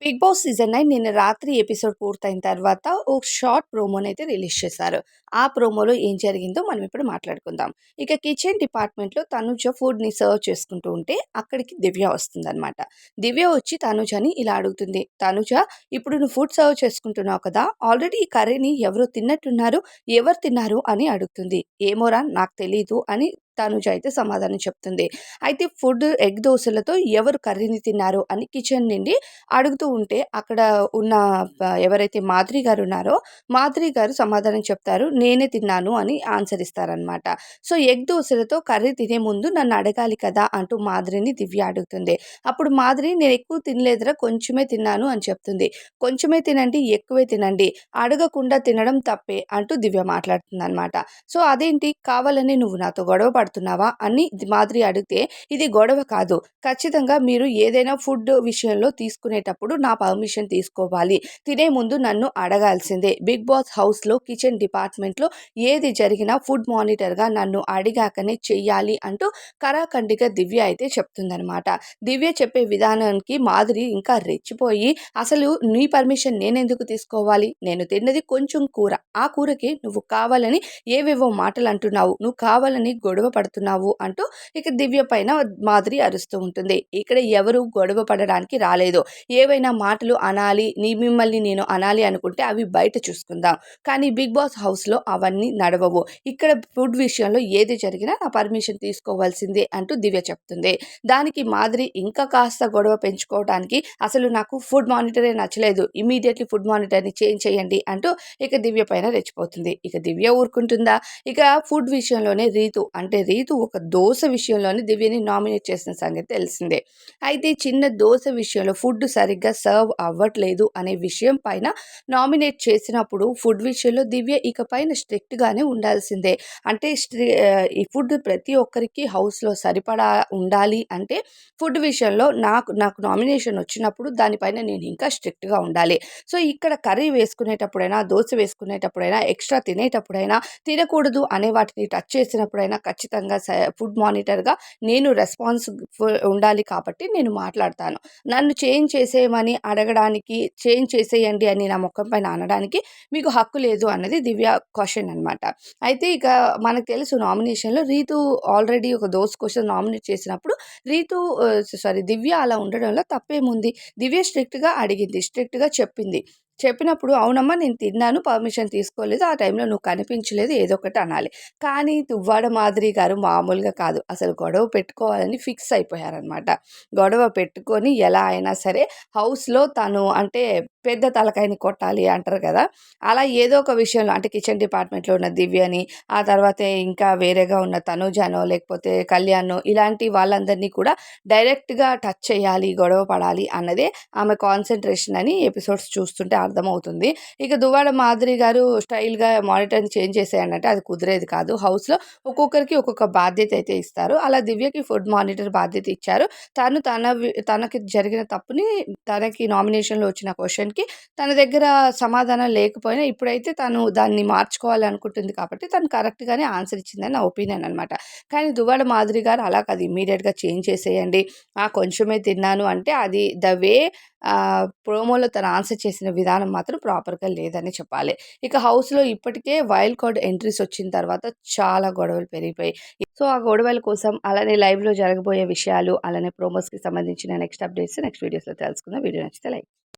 Big boss season 9 నిన్న రాత్రి episode పూర్తయిన తర్వాత ఒక షార్ట్ ప్రోమోనైతే రిలీజ్ చేశారు. ఆ ప్రోమోలో ఏం జరిగిందో మనం ఇప్పుడు మాట్లాడుకుందాం. ఇక కిచెన్ డిపార్ట్మెంట్‌లో తనుజ ఫుడ్‌ని సర్వ్ చేసుకుంటూ ఉంటే అక్కడికి దివ్య వస్తుందనమాట. దివ్య వచ్చి తనుజని ఇలా అడుగుతుంది. "తనుజ, ఇప్పుడు నువ్వు ఫుడ్ సర్వ్ చేసుకుంటున్నావు కదా! ఆల్రెడీ ఈ కర్రీని ఎవరో తిన్నట్టున్నారు. ఎవరు తిన్నారు?" అని అడుగుతుంది. "ఏమోరా నాకు తెలీదు" అని తనుజ అయితే సమాధానం చెప్తుంది. అయితే ఎగ్ దోసలతో ఎవరు కర్రీని తిన్నారు అని కిచెన్ నుండి అడుగుతూ ఉంటే అక్కడ ఉన్న ఎవరైతే మాధురి గారు ఉన్నారో, మాధురి గారు సమాధానం చెప్తారు. నేనే తిన్నాను అని ఆన్సర్ ఇస్తారనమాట. సో, ఎగ్ దోసలతో కర్రీ తినే ముందు నన్ను అడగాలి కదా! అంటూ మాధురిని దివ్య అడుగుతుంది. అప్పుడు మాధురి నేను ఎక్కువ తినలేదురా కొంచెమే తిన్నాను అని చెప్తుంది. కొంచెమే తినండి, ఎక్కువే తినండి. అడగకుండా తినడం తప్పే అంటూ దివ్య మాట్లాడుతుందనమాట. సో, అదేంటి కావాలని నువ్వు నాతో గొడవ పడుతున్నావా? అని మాధురి అడిగితే ఇది గొడవ కాదు. ఖచ్చితంగా మీరు ఏదైనా ఫుడ్ విషయంలో తీసుకునేటప్పుడు నా పర్మిషన్ తీసుకోవాలి. తినే ముందు నన్ను అడగాల్సిందే. బిగ్ బాస్ హౌస్‌లో కిచెన్ డిపార్ట్మెంట్‌లో ఏది జరిగినా ఫుడ్ మానిటర్‌గా నన్ను అడిగాకనే చెయ్యాలి అంటూ కరాకండిగా దివ్య అయితే చెప్తుందనమాట. దివ్య చెప్పే విధానానికి మాధురి ఇంకా రెచ్చిపోయి అసలు నీ పర్మిషన్ నేనెందుకు తీసుకోవాలి? నేను తిన్నది కొంచెం కూర. ఆ కూరకి నువ్వు కావాలని ఏవేవో మాటలంటున్నావు. నువ్వు కావాలని గొడవ పడుతున్నావు అంటూ ఇక దివ్య పైన మాధురి అరుస్తూ ఉంటుంది. ఇక్కడ ఎవరు గొడవ పడడానికి రాలేదు. ఏవైనా మాటలు అనాలి, మిమ్మల్ని నేను అనాలి అనుకుంటే అవి బయట చూసుకుందాం. కానీ బిగ్ బాస్ హౌస్‌లో అవన్నీ నడవవు. ఇక్కడ ఫుడ్ విషయంలో ఏది జరిగినా నా పర్మిషన్ తీసుకోవాల్సిందే అంటూ దివ్య చెప్తుంది. దానికి మాధురి ఇంకా కాస్త గొడవ పెంచుకోవడానికి అసలు నాకు ఫుడ్ మానిటరే నచ్చలేదు. ఇమ్మీడియేట్‌లీ ఫుడ్ మానిటర్‌ని చేంజ్ చేయండి అంటూ ఇక దివ్య పైన రెచ్చిపోతుంది. ఇక దివ్య ఊరుకుంటుందా? ఇక ఫుడ్ విషయంలోనే రీతు ఒక దోస విషయంలోనే దివ్యని నామినేట్ చేసిన సంగతి తెలిసిందే. అయితే చిన్న దోస విషయంలో ఫుడ్ సరిగ్గా సర్వ్ అవ్వట్లేదు అనే విషయం పైన నామినేట్ చేసినప్పుడు ఫుడ్ విషయంలో దివ్య ఇక పైన స్ట్రిక్ట్‌గానే ఉండాల్సిందే. అంటే ఈ ఫుడ్ ప్రతి ఒక్కరికి హౌస్‌లో సరిపడా ఉండాలి అంటే ఫుడ్ విషయంలో నాకు నామినేషన్ వచ్చినప్పుడు దానిపైన నేను ఇంకా స్ట్రిక్ట్‌గా ఉండాలి. సో, ఇక్కడ కర్రీ వేసుకునేటప్పుడైనా, దోస వేసుకునేటప్పుడైనా, ఎక్స్‌ట్రా తినేటప్పుడైనా, తినకూడదు అనే వాటిని టచ్ చేసినప్పుడైనా ఖచ్చితంగా ఫుడ్ మానిటర్‌గా నేను ఉండాలి కాబట్టి నేను మాట్లాడతాను. నన్ను చేంజ్ చేసేయమని అడగడానికి, చేంజ్ చేసేయండి అని నా మొఖం పైన అనడానికి మీకు హక్కు లేదు అన్నది దివ్య క్వెషన్ అనమాట. అయితే ఇక మనకు తెలుసు నామినేషన్‌లో ఆల్రెడీ ఒక దోస్ కోసం నామినేట్ చేసినప్పుడు దివ్య అలా ఉండడంలో తప్పేముంది? దివ్య స్ట్రిక్ట్‌గా అడిగింది. స్ట్రిక్ట్‌గా చెప్పింది. చెప్పినప్పుడు అవునమ్మా నేను తిన్నాను. పర్మిషన్ తీసుకోలేదు. ఆ టైంలో నువ్వు కనిపించలేదు. ఏదో ఒకటి అనాలి. కానీ దువ్వాడ మాధురి గారు మామూలుగా కాదు. అసలు గొడవ పెట్టుకోవాలని ఫిక్స్ అయిపోయారనమాట. గొడవ పెట్టుకొని ఎలా అయినా సరే హౌస్‌లో తను అంటే పెద్ద తలకాయని కొట్టాలి అంటారు కదా! అలా ఏదో ఒక విషయంలో అంటే కిచెన్ డిపార్ట్మెంట్‌లో ఉన్న దివ్యని, ఆ తర్వాతే ఇంకా వేరేగా ఉన్న తనూజనో, లేకపోతే కళ్యాణో ఇలాంటి వాళ్ళందరినీ కూడా డైరెక్ట్‌గా టచ్ చేయాలి, గొడవ పడాలి అన్నదే ఆమె కాన్సంట్రేషన్ అని ఎపిసోడ్స్ చూస్తుంటే అర్థమవుతుంది. ఇక దువ్వాడ మాధురి గారు స్టైల్‌గా మానిటర్‌ని చేంజ్ చేసేయండంటే అది కుదిరేది కాదు. హౌస్‌లో ఒక్కొక్కరికి ఒక్కొక్క బాధ్యత అయితే ఇస్తారు. అలా దివ్యకి ఫుడ్ మానిటర్ బాధ్యత ఇచ్చారు. తనకి జరిగిన తప్పుని తనకి నామినేషన్‌లో వచ్చిన క్వెషన్‌కి తన దగ్గర సమాధానం లేకపోయినా ఇప్పుడైతే తను దాన్ని మార్చుకోవాలి అనుకుంటుంది కాబట్టి తను కరెక్ట్‌గానే ఆన్సర్ ఇచ్చిందని నా ఒపీనియన్ అనమాట. కానీ దువ్వాడ మాధురి గారు అలా కాదు ఇమ్మీడియేట్‌గా చేంజ్ చేసేయండి. కొంచెమే తిన్నాను అంటే అది ద వే ప్రోమోలో తను ఆన్సర్ చేసిన విధానం మాత్రం ప్రాపర్‌గా లేదనే చెప్పాలి. ఇక హౌస్‌లో ఇప్పటికే వైల్డ్ కార్డ్ ఎంట్రీస్ వచ్చిన తర్వాత చాలా గొడవలు పెరిగిపోయాయి. సో, ఆ గొడవల కోసం అలానే లైవ్‌లో జరగబోయే విషయాలు, అలానే ప్రోమోస్‌కి సంబంధించిన నెక్స్ట్ అప్డేట్స్ నెక్స్ట్ వీడియోస్‌లో తెలుసుకుందాం. వీడియో నచ్చితే లైక్